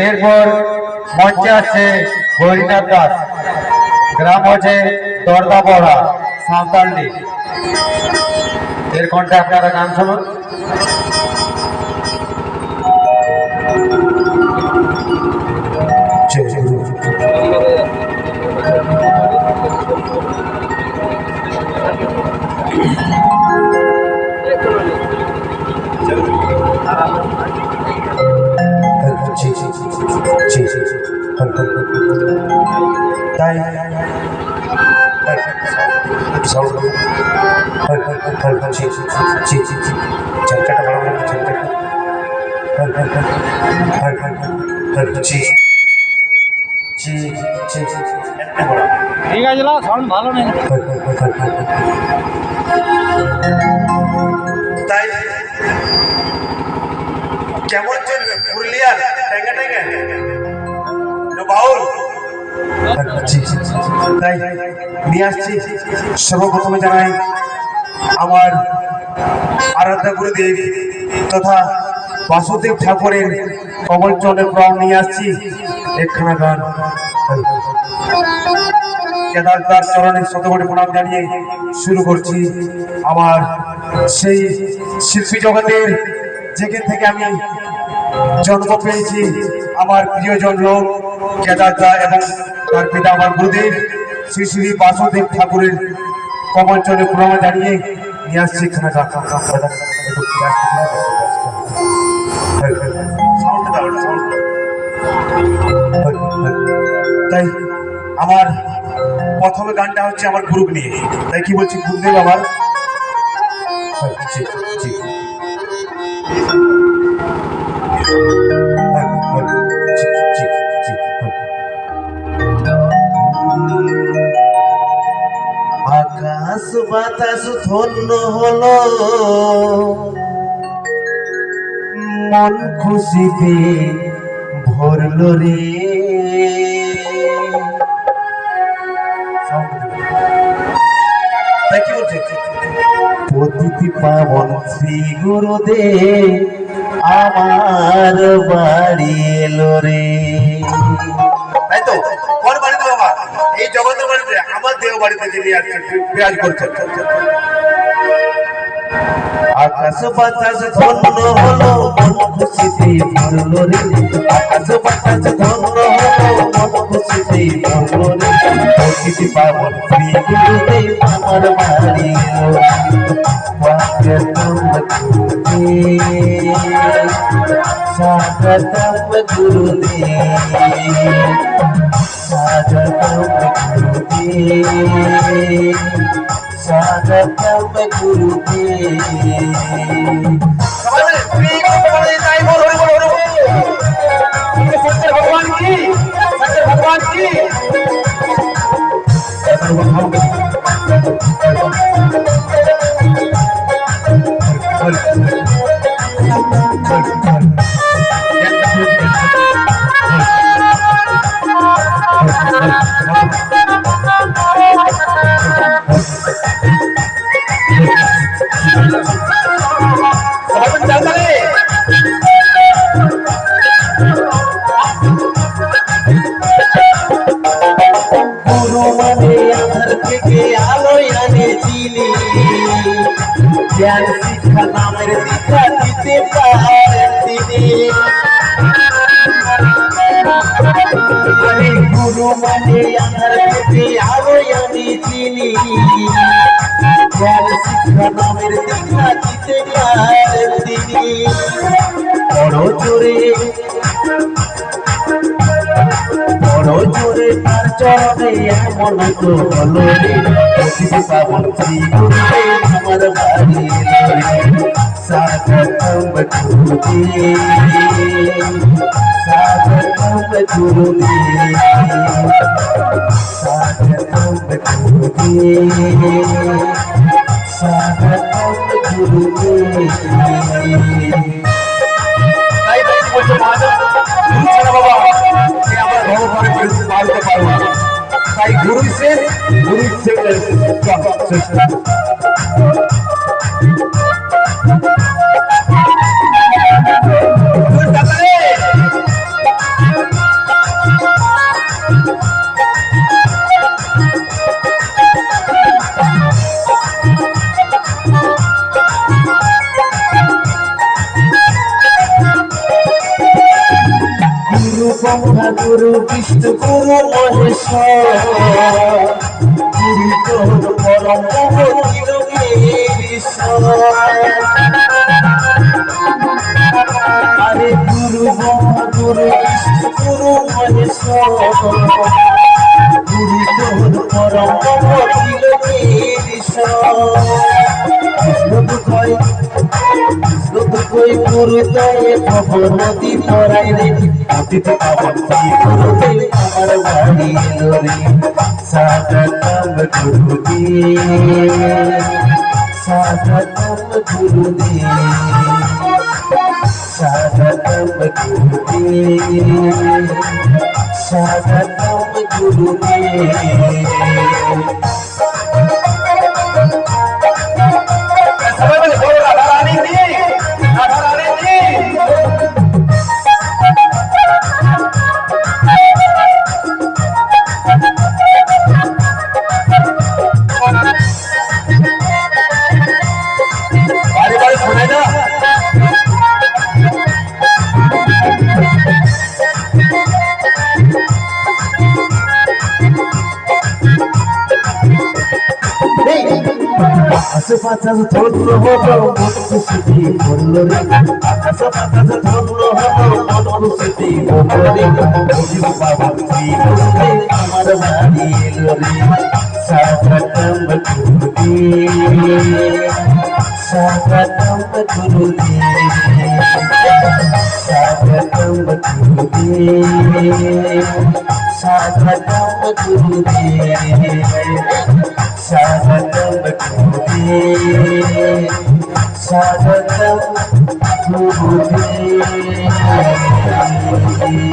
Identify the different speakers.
Speaker 1: এরপর মঞ্চে আছে হরিনাথ দাস, গ্রাম হচ্ছে দর্দাপড়া, সাঁওতালডি। এর কণ্ঠে আপনারা গান শুনুন।
Speaker 2: ঠিক আছে, সাউন্ড ভালো নেই।
Speaker 3: তাই কেমন চলবে পুরুলিয়ার ট্যাঙ্গা ট্যাঙ্গা বাউল? তাই নিয়ে আসছি। সর্বপ্রথমে জানাই আমার আরাধ্যা গুরুদেব তথা বাসুদেব ঠাকুরের কমল চরণের প্রণাম নিয়ে আসছি। একখানা গান কেদারদার চরণের শতকোটি প্রণাম জানিয়ে শুরু করছি। আমার সেই শিল্পী জগতের যেখান থেকে আমি জন্ম পেয়েছি, আমার প্রিয়জন লোক কেদারদা এবং তার পিতা আমার গুরুদেব শ্রী শ্রী বাসুদেব ঠাকুরের কমল চরণের প্রণাম জানিয়ে নিয়ে আসছি একখানা গান। তাই আমার প্রথমে গানটা হচ্ছে আমার গ্রুপ নিয়ে। তাই কি বলছি, গুরুদেব আমার আকাশ বাতাস ধন্য হলো, মন খুশিতে ভরল রে। প্রতিটি পাবন শ্রী গুরুদেব আমার বাড়ি এলো রে। তাই তো কোন বাড়িতে বাবা? এই জগতের বাড়িতে, আমার দেহ বাড়িতে যিনি বিরাজ করছেন। আকাশ বাতাস ধন্য হলো, মন খুশিতে ভরল রে। আকাশ বাতাস ধন্য হলো, মন খুশিতে ভরল রে। প্রতিটি পাবন শ্রী গুরুদেব আমার বাড়ি এলো। স্বাগতম গুরুদেব, স্বাগতম গুরুদেব, স্বাগতম গুরুদেব। ভগবান কি, ভগবান কি। জ্ঞান শিক্ষা নামের দীক্ষা দিতে পারেন তিনি। গুরু মানে আধার থেকে আলো আনি তিনি। জ্ঞান শিক্ষা নামের দীক্ষা দিতে পারেন তিনি। বড় জোরে তার চরণে এমন তো হলো রে। প্রতিটি পাবন শ্রী গুরুদেব আমার বাড়ি এলো। স্বাগতম গুরুদেব, স্বাগতম গুরুদেব, স্বাগতম গুরুদেব, স্বাগতম গুরুদেব। তাই বলছে বাবা, আমরা ভগবানের বিরুদ্ধে মারতে পারবো না। তাই গুরু সে
Speaker 4: ব্রহ্মা গুরু বিষ্ণু গুরু মহেশ্বর গুরু তোর পরম ঈশ্বর আরে গুরু ব্রহ্মা গুরু বিষ্ণু গুরু মহেশ্বর গুরু তোর পরম কৃষ্ণ গুরুদয়ে খবর নদী পড়াই রে অতীত পাবন গুরুদেব আমার বাড়ি এলো রে সাধকম গুরুদেব সাধকম গুরুদেব সাধকম গুরুদেব সাধকম গুরুদেব আকাশ বাতাস ধন্য হলো মন খুশিতে বললো রে আকাশ বাতাস ধন্য হলো মন খুশিতে বললো রে বুঝি বাবা তুই বলতে আমার বাড়ি এলো রে সাধকম গুরুদেব সাধকম গুরুদেব সাধকম গুরুদেব সাধকম গুরুদেব সাধকম গুরুদেব সাধকম গুরুদেব